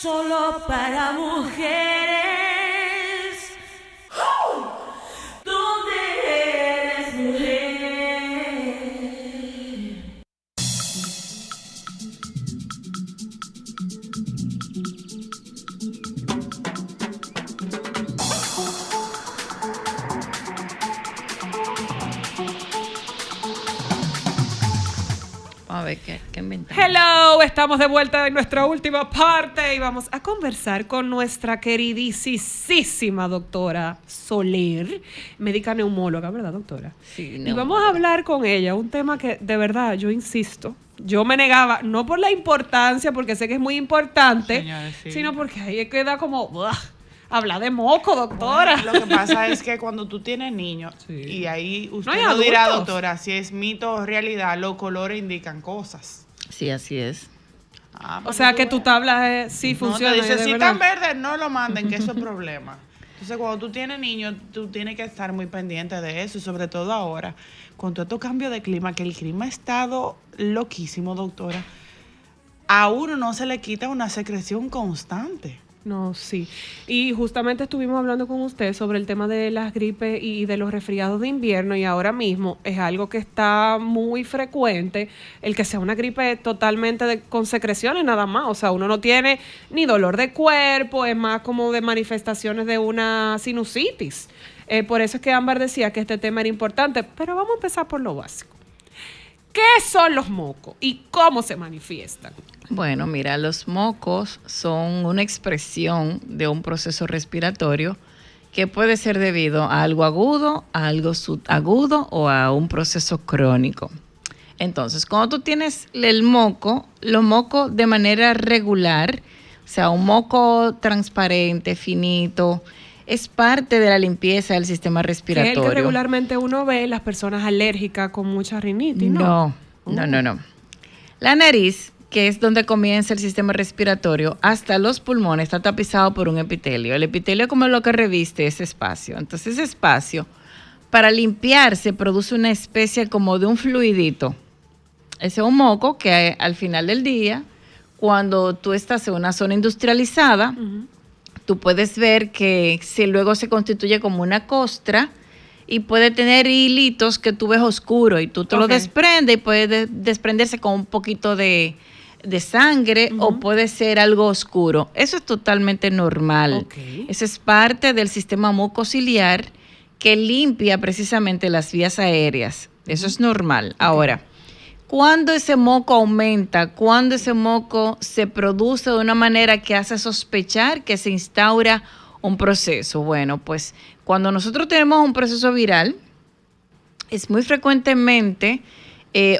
Solo para mujeres. ¿Dónde eres mujer? A ver, ¿qué inventamos? Hello, estamos de vuelta en nuestra última parte y vamos a conversar con nuestra queridísima doctora Soler, médica neumóloga, ¿verdad, doctora? Sí, Y vamos a hablar con ella, un tema que de verdad yo insisto, yo me negaba, no por la importancia, porque sé que es muy importante, Señores, sí. sino porque ahí queda como, ¡buah! Habla de moco, doctora. Bueno, lo que pasa es que cuando tú tienes niños, Sí. y ahí usted hay no dirá, adultos. doctora, si es mito o realidad, los colores indican cosas. Sí, así es. O sea que tu tabla sí No, funciona. te dice, de si verdad. están verdes, no lo manden, que eso es problema. Entonces, cuando tú tienes niños, tú tienes que estar muy pendiente de eso, y sobre todo ahora, con todo estos cambios de clima, que el clima ha estado loquísimo, doctora, a uno no se le quita una secreción constante. No, sí. Y justamente estuvimos hablando con usted sobre el tema de las gripes y de los resfriados de invierno y ahora mismo es algo que está muy frecuente, el que sea una gripe totalmente con secreciones nada más. O sea, uno no tiene ni dolor de cuerpo, es más como de manifestaciones de una sinusitis. Por eso es que Ámbar decía que este tema era importante, pero vamos a empezar por lo básico. ¿Qué son los mocos y cómo se manifiestan? Bueno, mira, los mocos son una expresión de un proceso respiratorio que puede ser debido a algo agudo, a algo subagudo o a un proceso crónico. Entonces, cuando tú tienes el moco, los mocos de manera regular, o sea, un moco transparente, finito, es parte de la limpieza del sistema Que es respiratorio. el que regularmente uno ve en las personas alérgicas con mucha rinitis, ¿no? No. La nariz, que es donde comienza el sistema respiratorio, hasta los pulmones está tapizado por un epitelio. El epitelio como lo que reviste ese espacio. Entonces ese espacio, para limpiarse, produce una especie como de un fluidito. Ese es un moco que al final del día, cuando tú estás en una zona industrializada, tú puedes ver que luego se constituye como una costra y puede tener hilitos que tú ves oscuro y tú te lo desprendes y puede desprenderse con un poquito de sangre o puede ser algo oscuro. Eso es totalmente normal. Eso es parte del sistema mucociliar que limpia precisamente las vías aéreas. Eso es normal. Ahora, cuando ese moco aumenta, cuando ese moco se produce de una manera que hace sospechar que se instaura un proceso. Bueno, pues cuando nosotros tenemos un proceso viral, es muy frecuentemente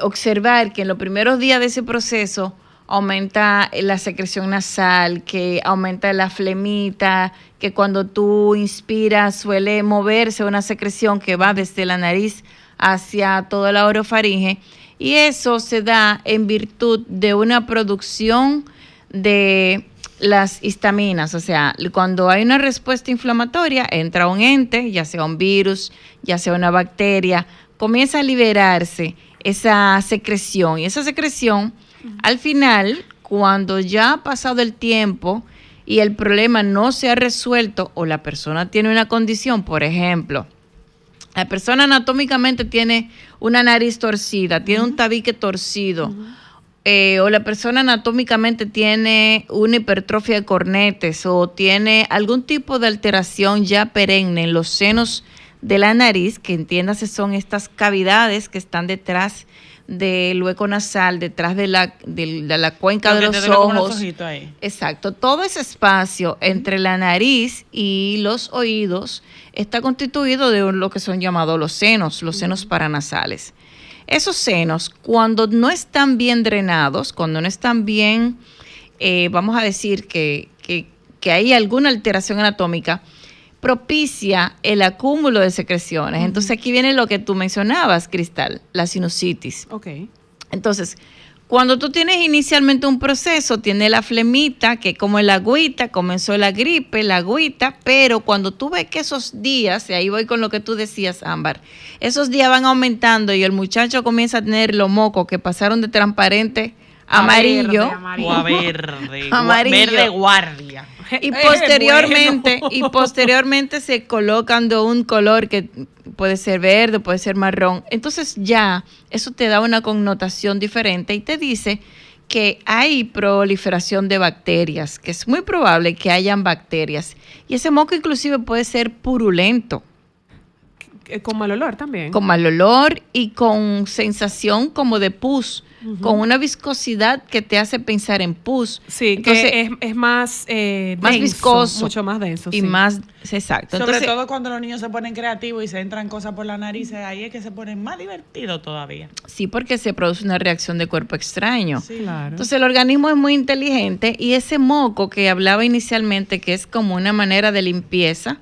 observar que en los primeros días de ese proceso aumenta la secreción nasal, que aumenta la flemita, que cuando tú inspiras suele moverse una secreción que va desde la nariz hacia toda la orofaringe. Y eso se da en virtud de una producción de las histaminas. O sea, cuando hay una respuesta inflamatoria, entra un ente, ya sea un virus, ya sea una bacteria, comienza a liberarse esa secreción. Y esa secreción, al final, cuando ya ha pasado el tiempo y el problema no se ha resuelto o la persona tiene una condición, por ejemplo, la persona anatómicamente tiene una nariz torcida, tiene un tabique torcido, o la persona anatómicamente tiene una hipertrofia de cornetes o tiene algún tipo de alteración ya perenne en los senos de la nariz, que entiéndase son estas cavidades que están detrás del hueco nasal, detrás de la cuenca de los ojos. Exacto, todo ese espacio entre la nariz y los oídos está constituido de lo que son llamados los senos paranasales. Esos senos, cuando no están bien drenados, cuando no están bien, vamos a decir que hay alguna alteración anatómica, propicia el acúmulo de secreciones. Entonces aquí viene lo que tú mencionabas, Cristal, la sinusitis. Entonces, cuando tú tienes inicialmente un proceso, tiene la flemita, que como el agüita, comenzó la gripe, la agüita, pero cuando tú ves que esos días, y ahí voy con lo que tú decías, Ámbar, esos días van aumentando y el muchacho comienza a tener los mocos que pasaron de transparente amarillo, O a verde. Amarillo. Verde guardia. y posteriormente se colocan de un color que puede ser verde, puede ser marrón. Entonces ya eso te da una connotación diferente y te dice que hay proliferación de bacterias, que es muy probable que hayan bacterias. Y ese moco inclusive puede ser purulento, Con mal olor también. con mal olor y con sensación como de pus, con una viscosidad que te hace pensar en pus. Sí, Entonces, que es más, más denso, viscoso. mucho más denso. y sí. más, exacto. Sobre Entonces, todo cuando los niños se ponen creativos y se entran cosas por la nariz, ahí es que se ponen más divertidos todavía. sí, porque se produce una reacción de cuerpo extraño. Sí. Claro. Entonces el organismo es muy inteligente y ese moco que hablaba inicialmente, que es como una manera de limpieza,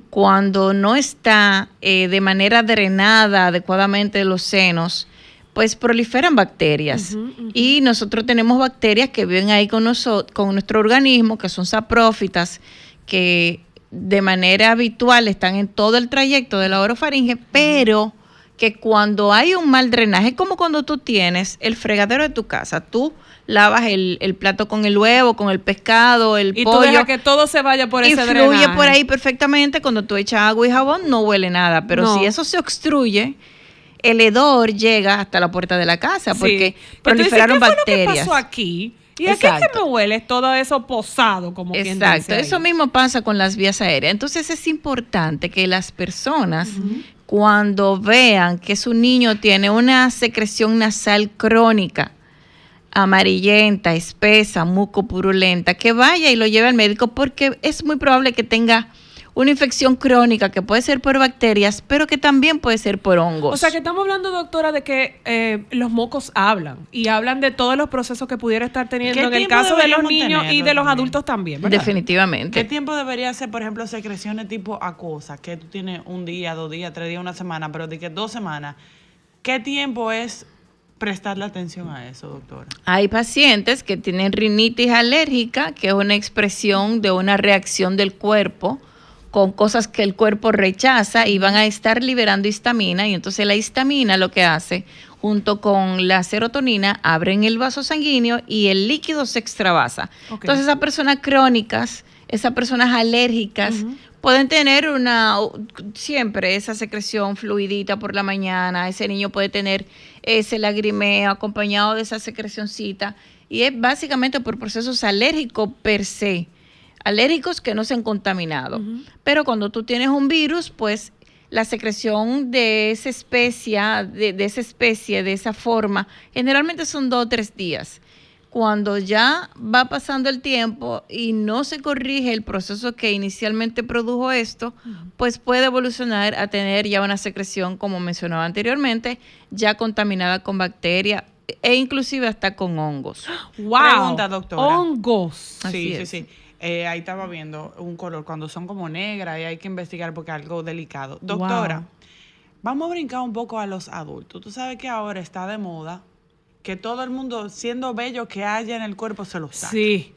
cuando no está de manera drenada adecuadamente de los senos, pues proliferan bacterias. Y nosotros tenemos bacterias que viven ahí con nuestro organismo, que son saprófitas, que de manera habitual están en todo el trayecto de la orofaringe, pero que cuando hay un mal drenaje, como cuando tú tienes el fregadero de tu casa, tú lavas el plato con el huevo, con el pescado, el Y tú pollo, dejas que todo se vaya por y ese fluye drenaje. por ahí perfectamente. Cuando tú echas agua y jabón no huele nada, pero No. si eso se obstruye, el hedor llega hasta la puerta de la casa Sí. porque Que tú dices, proliferaron ¿qué fue bacterias. lo que pasó aquí? ¿Y a qué es que Exacto. me huele todo eso posado, como quien Exacto, dice ahí? eso mismo pasa con las vías aéreas. Entonces es importante que las personas, cuando vean que su niño tiene una secreción nasal crónica, amarillenta, espesa, mucopurulenta, que vaya y lo lleve al médico porque es muy probable que tenga una infección crónica que puede ser por bacterias, pero que también puede ser por hongos. O sea, que estamos hablando, doctora, de que los mocos hablan y hablan de todos los procesos que pudiera estar teniendo ¿Qué en el tiempo caso de los deberíamos niños y tenerlo de los también? adultos también, ¿verdad? Definitivamente. ¿Qué tiempo debería ser, por ejemplo, secreciones tipo acuosas? Que tú tienes un día, 2 días, 3 días, una semana, pero de que 2 semanas. ¿Qué tiempo es prestarle atención a eso, doctora? Hay pacientes que tienen rinitis alérgica, que es una expresión de una reacción del cuerpo con cosas que el cuerpo rechaza y van a estar liberando histamina, y entonces la histamina lo que hace, junto con la serotonina, abren el vaso sanguíneo y el líquido se extravasa. Ok. Entonces esas personas crónicas, esas personas alérgicas, pueden tener siempre esa secreción fluidita por la mañana, ese niño puede tener ese lagrimeo acompañado de esa secrecioncita, y es básicamente por procesos alérgicos per se, alérgicos que no se han contaminado. Pero cuando tú tienes un virus, pues la secreción de esa especie, de esa forma, generalmente son 2 o 3 días. Cuando ya va pasando el tiempo y no se corrige el proceso que inicialmente produjo esto, pues puede evolucionar a tener ya una secreción, como mencionaba anteriormente, ya contaminada con bacterias e inclusive hasta con hongos. ¡Wow! Pregunta, doctora. Hongos. Así Sí, es. sí, sí. Ahí estaba viendo un color cuando son como negras y hay que investigar porque es algo delicado. Doctora, Wow. vamos a brincar un poco a los adultos. Tú sabes que ahora está de moda que todo el mundo, siendo bello que haya en el cuerpo, se lo saca. Sí.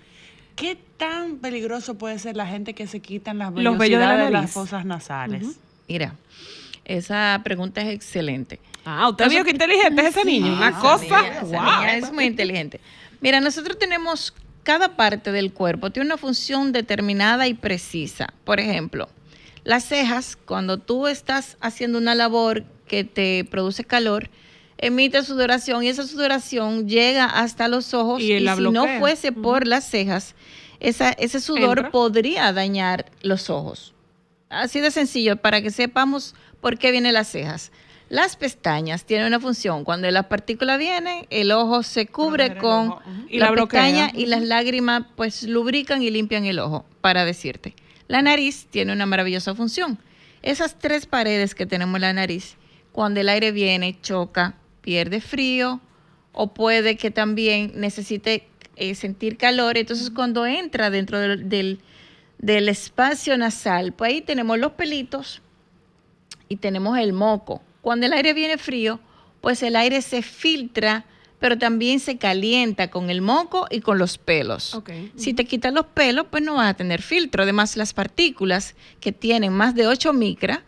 ¿Qué tan peligroso puede ser la gente que se quitan las Los vellos de la vellosidades de las nariz. fosas nasales? Mira, esa pregunta es excelente. Ah, usted vio qué inteligente es ese niño. Una Esa cosa. niña- esa ¡Wow! niña es muy inteligente. Mira, nosotros tenemos, cada parte del cuerpo tiene una función determinada y precisa. Por ejemplo, las cejas, cuando tú estás haciendo una labor que te produce calor, emite sudoración y esa sudoración llega hasta los ojos, Y y la si no bloquea. fuese por las cejas, ese sudor Entra. podría dañar los ojos. Así de sencillo, para que sepamos por qué vienen las cejas. Las pestañas tienen una función. Cuando las partículas vienen, el ojo se cubre Proteger el con ojo, ujú. Y la la bloquea. pestaña y las lágrimas pues lubrican y limpian el ojo, para decirte. La nariz tiene una maravillosa función. Esas 3 paredes que tenemos en la nariz, cuando el aire viene, choca, pierde frío o puede que también necesite sentir calor. Entonces, cuando entra dentro del espacio nasal, pues ahí tenemos los pelitos y tenemos el moco. Cuando el aire viene frío, pues el aire se filtra, pero también se calienta con el moco y con los pelos. Ok. Si te quitas los pelos, pues no vas a tener filtro. Además, las partículas que tienen más de 8 micras,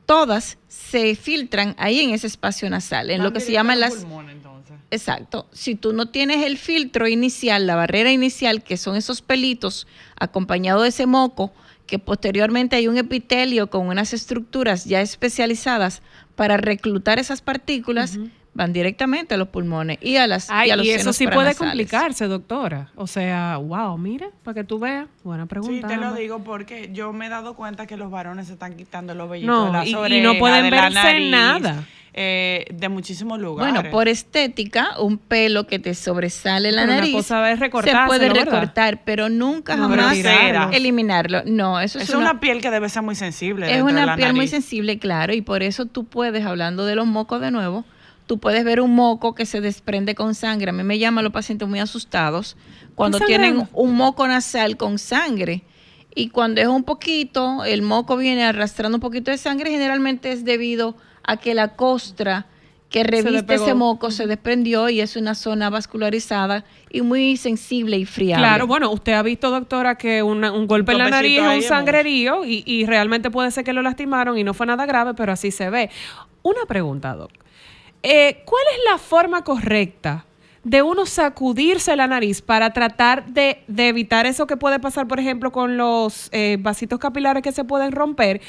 todas se filtran ahí en ese espacio nasal, en lo que se llaman las... Pulmón, entonces. Exacto. Si tú no tienes el filtro inicial, la barrera inicial, que son esos pelitos acompañado de ese moco, que posteriormente hay un epitelio con unas estructuras ya especializadas para reclutar esas partículas, van directamente a los pulmones y a las Ay, y a los y eso senos sí puede paranasales. complicarse, doctora. O sea, wow, mira, para que tú veas. Buena Sí, pregunta. te lo Ámbar. digo porque yo me he dado cuenta que los varones se están quitando los vellitos No, de las y no orejas, pueden de la verse nariz, nada. De muchísimos lugares. Bueno, por estética, un pelo que te sobresale en la Pero una nariz cosa es se recortárselo, puede ¿verdad? recortar, pero nunca No, jamás pero retirarlo. eliminarlo. No, eso es una piel que debe ser muy sensible. es dentro de una la piel muy nariz. sensible, claro, y por eso tú puedes, hablando de los mocos de nuevo, tú puedes ver un moco que se desprende con sangre. A mí me llaman los pacientes muy asustados cuando ¿Está tienen sangrando? un moco nasal con sangre. Y cuando es un poquito, el moco viene arrastrando un poquito de sangre, generalmente es debido a que la costra que reviste despegó. ese moco se desprendió y es una zona vascularizada y muy sensible y friable. Claro, bueno, usted ha visto, doctora, que un golpe en la topecito nariz es ahí un es sangrerío y realmente puede ser que lo lastimaron y no fue nada grave, pero así se ve. Una pregunta, doc. ¿Cuál es la forma correcta de uno sacudirse la nariz para tratar de evitar eso que puede pasar, por ejemplo, con los vasitos capilares que se pueden romper?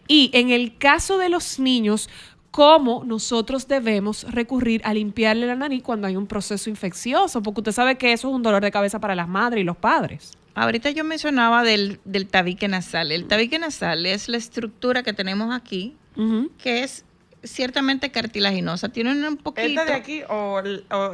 Y en el caso de los niños, ¿cómo nosotros debemos recurrir a limpiarle la nariz cuando hay un proceso infeccioso? Porque usted sabe que eso es un dolor de cabeza para las madres y los padres. Ahorita yo mencionaba del tabique nasal. El tabique nasal es la estructura que tenemos aquí, Ujú. que es ciertamente cartilaginosa. Tiene un poquito... ¿Esta de aquí o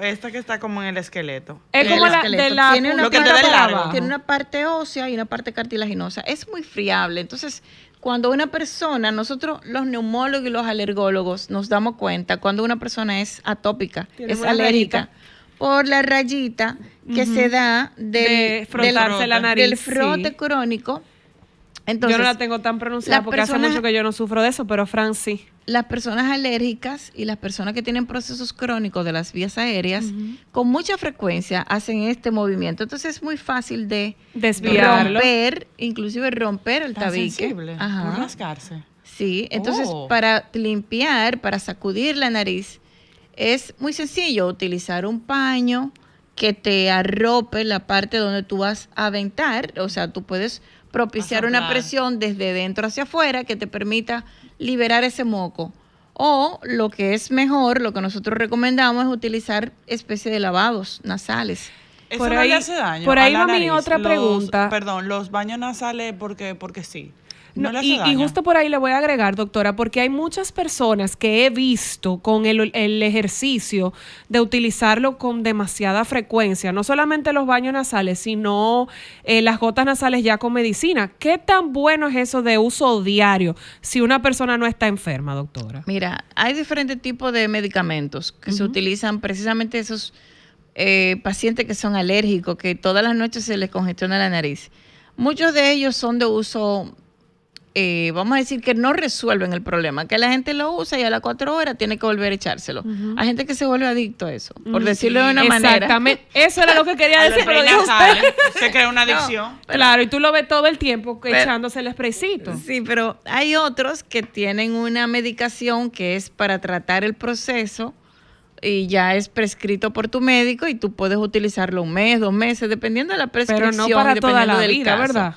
esta que está como en el esqueleto? Es el como la esqueleto. de la Tiene una lo que te puntita da el para largo. abajo. Tiene una parte ósea y una parte cartilaginosa. Es muy friable. Entonces, cuando una persona, nosotros los neumólogos y los alergólogos nos damos cuenta cuando una persona es atópica, Tiene es una alérgica, rayita. por la rayita que se da De frotarse la nariz, del frote sí. crónico. Entonces, yo no la tengo tan pronunciada las porque hace personas- mucho que yo no sufro de eso, pero Fran sí. las personas alérgicas y las personas que tienen procesos crónicos de las vías aéreas, con mucha frecuencia hacen este movimiento. Entonces es muy fácil de Desviarlo. romper, inclusive romper el Tan tabique. sensible. Ajá. Por rascarse. Sí, entonces Oh. para limpiar, para sacudir la nariz, es muy sencillo utilizar un paño que te arrope la parte donde tú vas a aventar, o sea, tú puedes propiciar una soplar. presión desde dentro hacia afuera que te permita liberar ese moco. O lo que es mejor, lo que nosotros recomendamos es utilizar especie de lavados nasales. Eso Por no ahí- le hace daño. por a ahí la va mi nariz. otra pregunta. Perdón, los baños nasales porque sí. No, No, le hace y daño. justo por ahí le voy a agregar, doctora, porque hay muchas personas que he visto con el ejercicio de utilizarlo con demasiada frecuencia, no solamente los baños nasales, sino las gotas nasales ya con medicina. ¿Qué tan bueno es eso de uso diario si una persona no está enferma, doctora? Mira, hay diferentes tipos de medicamentos que se utilizan precisamente esos pacientes que son alérgicos, que todas las noches se les congestiona la nariz. Muchos de ellos son de uso, vamos a decir que no resuelven el problema, que la gente lo usa y a las 4 horas tiene que volver a echárselo. Hay gente que se vuelve adicto a eso, por decirlo de una manera. Exactamente. Eso era lo que quería A decir, los pero dijo usted. nasales se crea una adicción. Claro, y tú lo ves todo el tiempo Pero- echándose el spraycito. Sí, pero hay otros que tienen una medicación que es para tratar el proceso y ya es prescrito por tu médico y tú puedes utilizarlo 1 mes, 2 meses, dependiendo de la Pero prescripción. no para toda dependiendo la del vida, caso. ¿verdad?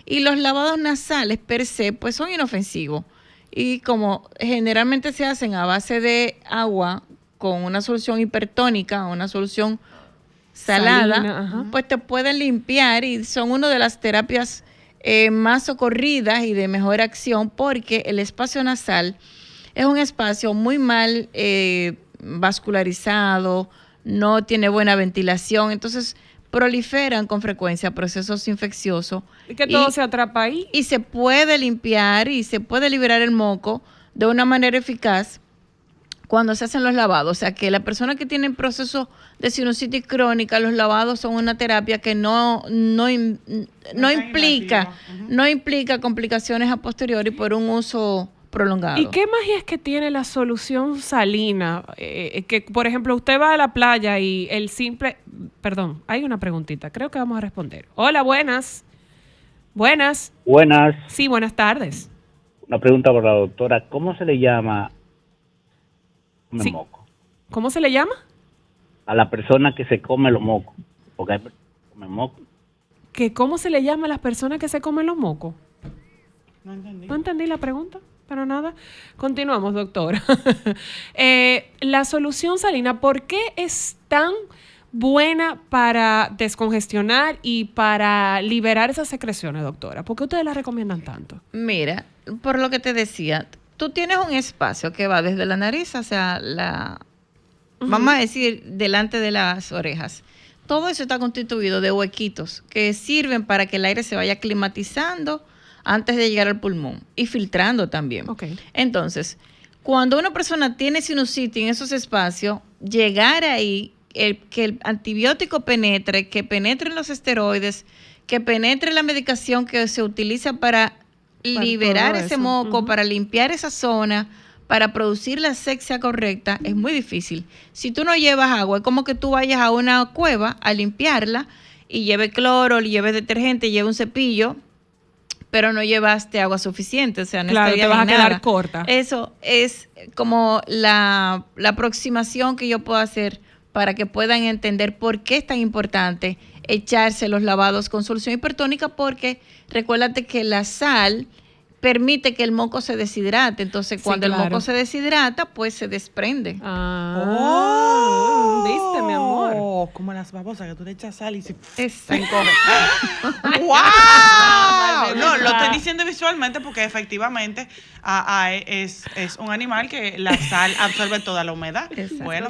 Y los lavados nasales per se, pues son inofensivos. Y como generalmente se hacen a base de agua con una solución hipertónica, una solución salada, Salina, ajá. pues te pueden limpiar y son una de las terapias más socorridas y de mejor acción porque el espacio nasal es un espacio muy mal vascularizado, no tiene buena ventilación, entonces proliferan con frecuencia procesos infecciosos. Y que todo se atrapa ahí. Y se puede limpiar y se puede liberar el moco de una manera eficaz cuando se hacen los lavados. O sea, que la persona que tiene proceso de sinusitis crónica, los lavados son una terapia que no tan implica, invasiva. no implica complicaciones a posteriori por un uso prolongado. ¿Y qué magia es que tiene la solución salina? Que, por ejemplo, usted va a la playa y el simple... Perdón, hay una preguntita. Creo que vamos a responder. Hola, buenas. Buenas. Buenas, Sí, buenas tardes. una pregunta para la doctora. ¿Cómo se le llama Sí. moco? ¿Cómo se le llama? a la persona que se come los mocos, porque hay personas que comen mocos. ¿Cómo se le llama a las personas que se comen los mocos? No entendí. No entendí la pregunta, pero nada. Continuamos, doctora. La solución salina, ¿por qué es tan buena para descongestionar y para liberar esas secreciones, doctora? ¿Por qué ustedes la recomiendan tanto? Mira, por lo que te decía, tú tienes un espacio que va desde la nariz hacia vamos a decir, delante de las orejas. Todo eso está constituido de huequitos que sirven para que el aire se vaya climatizando antes de llegar al pulmón y filtrando también. Okay. Entonces, cuando una persona tiene sinusitis en esos espacios, llegar ahí, que el antibiótico penetre, que penetren los esteroides, que penetre la medicación que se utiliza para liberar ese moco, para limpiar esa zona, para producir la asepsia correcta, es muy difícil. Si tú no llevas agua, es como que tú vayas a una cueva a limpiarla y lleves cloro, lleves detergente, lleves un cepillo, pero no llevaste agua suficiente, o sea, no Claro, estaría te vas a en quedar nada. corta. Eso es como la aproximación que yo puedo hacer para que puedan entender por qué es tan importante echarse los lavados con solución hipertónica, porque recuérdate que la sal permite que el moco se deshidrate. Entonces, cuando el moco se deshidrata, pues se desprende. ¿Viste, mi amor? Como las babosas que tú le echas sal y se Exacto. ¡Wow! No, lo estoy diciendo visualmente porque efectivamente es un animal que la sal absorbe toda la humedad. Exacto. Bueno,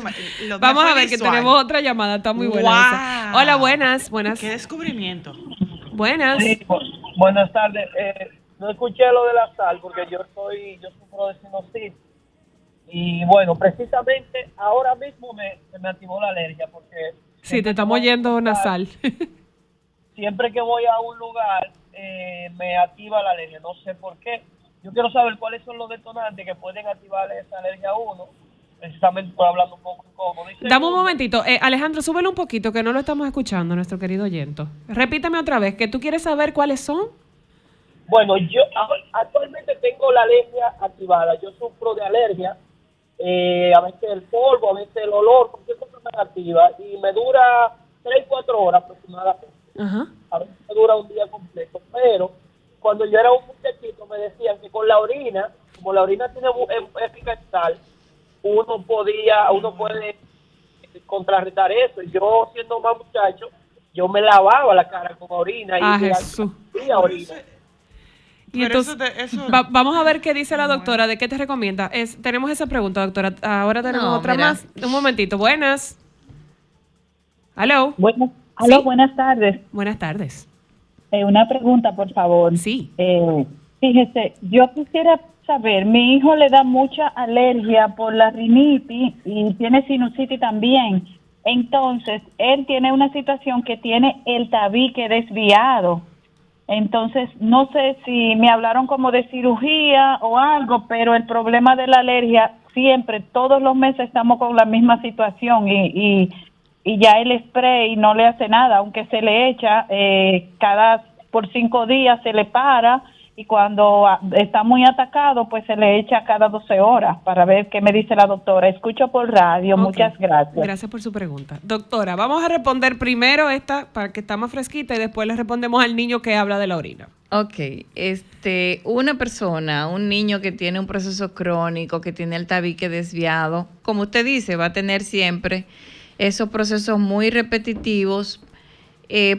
Vamos a ver que tenemos otra llamada, está muy buena esa. Hola, buenas. ¡Qué descubrimiento! Buenas. Sí, buenas tardes. No escuché lo de la sal porque yo sufro de sinusitis y bueno, precisamente ahora mismo se me activó la alergia porque sí, te estamos oyendo nasal. Siempre que voy a un lugar me activa la alergia, no sé por qué. Yo quiero saber cuáles son los detonantes que pueden activarle esa alergia a uno. Precisamente estoy hablando un poco incómodo. Dame un momentito. Alejandro, súbelo un poquito que no lo estamos escuchando, nuestro querido oyente. Repítame otra vez, que tú quieres saber cuáles son. Bueno, yo actualmente tengo la alergia activada. Yo sufro de alergia, a veces el polvo, a veces el olor, cualquier cosa me activa y me dura 3-4 horas aproximadamente. Ajá. A veces me dura un día completo, pero cuando yo era un muchachito me decían que con la orina, como la orina tiene eficaz, uno puede contrarrestar eso. Y yo, siendo más muchacho, yo me lavaba la cara con orina y Jesús. Orina. Y entonces, vamos a ver qué dice la doctora, de qué te recomienda. Tenemos esa pregunta, doctora. Ahora tenemos otra más. Un momentito. Buenas. ¿Aló? Buenas tardes. Buenas tardes. Una pregunta, por favor. Sí. Fíjese, yo quisiera saber, mi hijo le da mucha alergia por la rinitis y tiene sinusitis también. Entonces, él tiene una situación que tiene el tabique desviado. Entonces, no sé si me hablaron como de cirugía o algo, pero el problema de la alergia, siempre, todos los meses estamos con la misma situación y ya el spray no le hace nada, aunque se le echa por 5 días se le para y cuando está muy atacado, pues se le echa cada 12 horas para ver qué me dice la doctora. Escucho por radio, Okay. Muchas gracias. Gracias por su pregunta. Doctora, vamos a responder primero esta para que está más fresquita y después le respondemos al niño que habla de la orina. Ok, una persona, un niño que tiene un proceso crónico, que tiene el tabique desviado, como usted dice, va a tener siempre esos procesos muy repetitivos,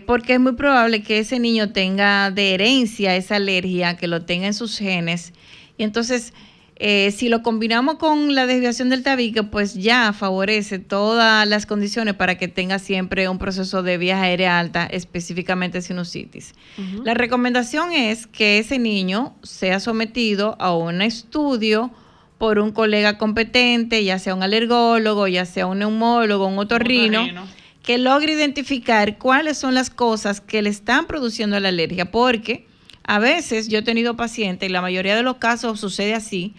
porque es muy probable que ese niño tenga de herencia esa alergia, que lo tenga en sus genes. Y entonces, si lo combinamos con la desviación del tabique, pues ya favorece todas las condiciones para que tenga siempre un proceso de vía aérea alta, específicamente sinusitis. Uh-huh. La recomendación es que ese niño sea sometido a un estudio por un colega competente, ya sea un alergólogo, ya sea un neumólogo, un otorrino, que logre identificar cuáles son las cosas que le están produciendo la alergia, porque a veces yo he tenido pacientes, y la mayoría de los casos sucede así,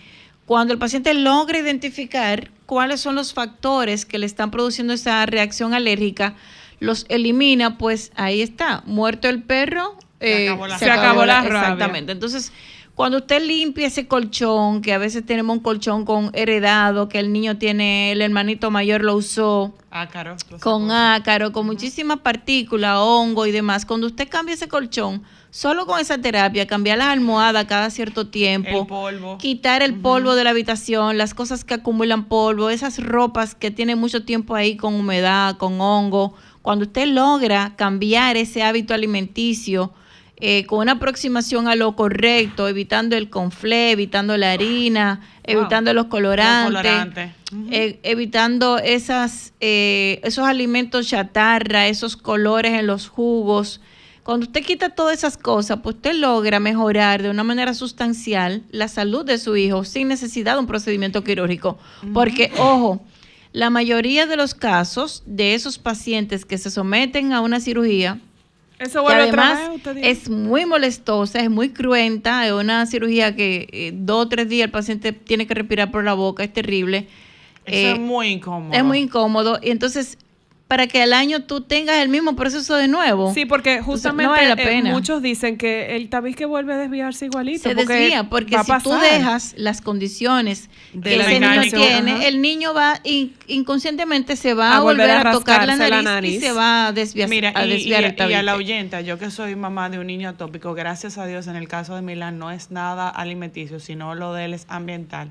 cuando el paciente logra identificar cuáles son los factores que le están produciendo esa reacción alérgica, los elimina, pues ahí está, muerto el perro, se acabó la rabia. Exactamente. Entonces, Cuando usted limpia ese colchón, que a veces tenemos un colchón con heredado, que el niño tiene, el hermanito mayor lo usó, Ácaro. con ácaro, con muchísimas partículas, hongo y demás. Cuando usted cambia ese colchón, solo con esa terapia, cambiar las almohadas cada cierto tiempo, El polvo. quitar el polvo de la habitación, las cosas que acumulan polvo, esas ropas que tienen mucho tiempo ahí con humedad, con hongo. Cuando usted logra cambiar ese hábito alimenticio con una aproximación a lo correcto, evitando el conflé, evitando la harina, evitando los colorantes, evitando esos alimentos chatarra, esos colores en los jugos. Cuando usted quita todas esas cosas, pues usted logra mejorar de una manera sustancial la salud de su hijo sin necesidad de un procedimiento quirúrgico. Porque, ojo, la mayoría de los casos de esos pacientes que se someten a una cirugía, Eso que vuelve además otra vez, usted dice. es muy molestosa, es muy cruenta, es una cirugía que 2 o 3 días el paciente tiene que respirar por la boca, es terrible. Eso es muy incómodo. Es muy incómodo. Y entonces, para que al año tú tengas el mismo proceso de nuevo. Sí, porque Entonces, justamente no vale la pena. muchos dicen que el tabique vuelve a desviarse igualito. Se desvía, porque va a si tú pasar. dejas las condiciones De que la ese niño mecánica, tiene, ajá. el niño va inconscientemente se va A a volver volver a a tocar rascarse la la nariz y nariz. se va a desviar, Mira, a desviar el y tabique. a la oyenta, yo que soy mamá de un niño atópico, gracias a Dios, en el caso de Milán no es nada alimenticio, sino lo de él es ambiental.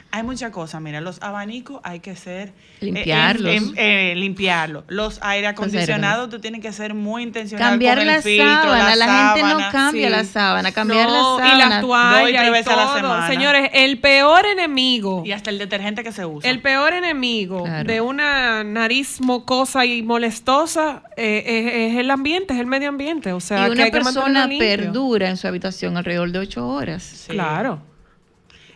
Hay muchas cosas, mira, los abanicos hay que ser... Limpiarlos. Limpiarlos. Los aire acondicionados, tú tienes que ser muy intencional Cambiar con la el filtro, sábana, la gente no sábana. cambia Sí. la sábana, cambiar No, la y sábana. las 2 y toallas 3 y veces a la todo. semana. Señores, el peor enemigo, Y hasta el detergente que se usa. el peor enemigo Claro. de una nariz mocosa y molestosa es el ambiente, es el medio ambiente. O sea, Y que una hay que persona mantenerlo limpio. perdura en su habitación alrededor de 8 horas. Sí. Claro.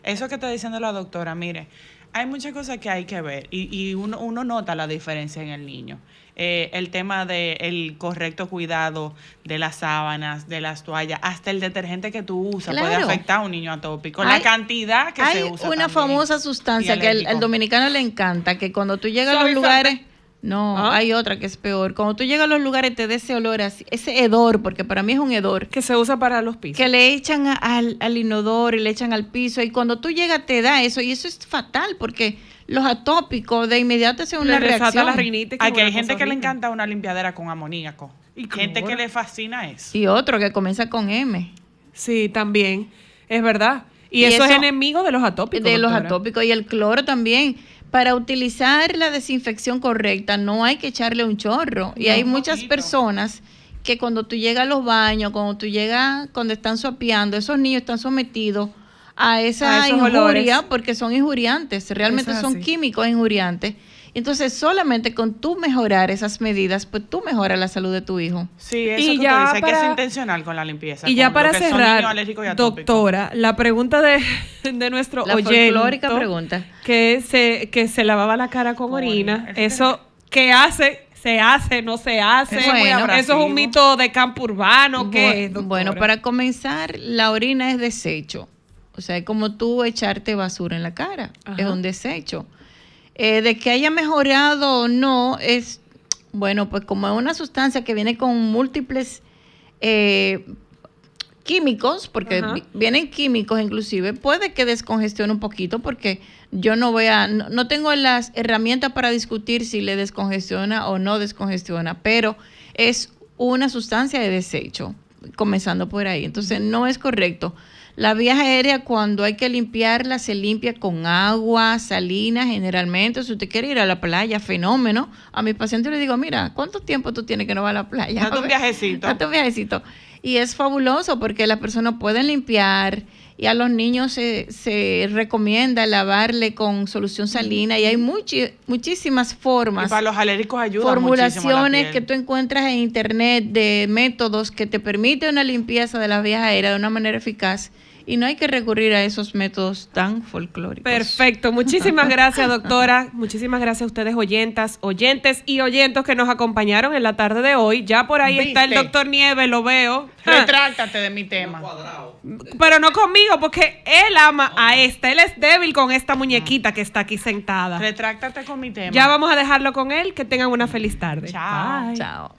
Eso que está diciendo la doctora, mire, hay muchas cosas que hay que ver y uno nota la diferencia en el niño. El tema del correcto cuidado de las sábanas, de las toallas, hasta el detergente que tú usas puede Claro. afectar a un niño atópico. Hay- La cantidad que se Hay usa una también. famosa sustancia Y que al alérgico. dominicano le encanta, que cuando tú llegas a los Suavizante. lugares... No, ¿Ah? hay otra que es peor. Cuando tú llegas a los lugares te da ese olor así, ese hedor, porque para mí es un hedor, Que se usa para los pisos. que le echan al inodoro y le echan al piso, y cuando tú llegas te da eso, y eso es fatal, porque los atópicos de inmediato hacen una Le desata reacción. la rinitis. que Aquí es hay una gente cosa que le horrible. encanta una limpiadera con amoníaco. Y Gente cloro. que le fascina eso. Y otro que comienza con M. Sí, también. Es verdad. Y eso es enemigo de los atópicos. De los doctora. atópicos y el cloro también. Para utilizar la desinfección correcta no hay que echarle un chorro. Y hay muchas poquito. personas que cuando tú llegas a los baños, cuando están sopeando, esos niños están sometidos a esa A esos injuria olores. porque son injuriantes, realmente Eso es son así. químicos injuriantes. Entonces, solamente con tú mejorar esas medidas, pues tú mejoras la salud de tu hijo. Sí, eso Y que ya tú dices, hay que para- ser intencional con la limpieza. Y ya con para lo que son cerrar, niños alérgicos y atópicos. doctora, la pregunta de nuestro La oyente, folclórica pregunta. que se lavaba la cara con orina, orina. eso, ¿qué hace? ¿Se hace? ¿No se hace? Eso es muy Eso es abrasivo. un mito de campo urbano, ¿qué es, doctora? Bueno, para comenzar, la orina es desecho. O sea, es como tú echarte basura en la cara. Ajá. Es un desecho. De que haya mejorado o no, es, bueno, pues como es una sustancia que viene con múltiples químicos, porque Ajá. vienen químicos inclusive, puede que descongestione un poquito, porque yo no tengo las herramientas para discutir si le descongestiona o no descongestiona, pero es una sustancia de desecho, comenzando por ahí. Entonces, no es correcto. La vía aérea, cuando hay que limpiarla, se limpia con agua salina generalmente. Si usted quiere ir a la playa, fenómeno. A mis pacientes les digo, mira, ¿cuánto tiempo tú tienes que no va a la playa? Date un viajecito. Date un viajecito. Y es fabuloso porque las personas pueden limpiar y a los niños se recomienda lavarle con solución salina y hay muchísimas Y formas. para los alérgicos ayuda muchísimo a la Formulaciones piel. que tú encuentras en internet de métodos que te permiten una limpieza de las vías aéreas de una manera eficaz y no hay que recurrir a esos métodos tan folclóricos. Perfecto. Muchísimas gracias, doctora. Muchísimas gracias a ustedes, oyentes y oyentos que nos acompañaron en la tarde de hoy. Ya por ahí está el ¿Viste? doctor Nieves, lo veo. Retráctate de mi tema. Pero no conmigo, porque él ama a esta. Él es débil con esta muñequita que está aquí sentada. Retráctate con mi tema. Ya vamos a dejarlo con él. Que tengan una feliz tarde. Chao. Bye. Chao.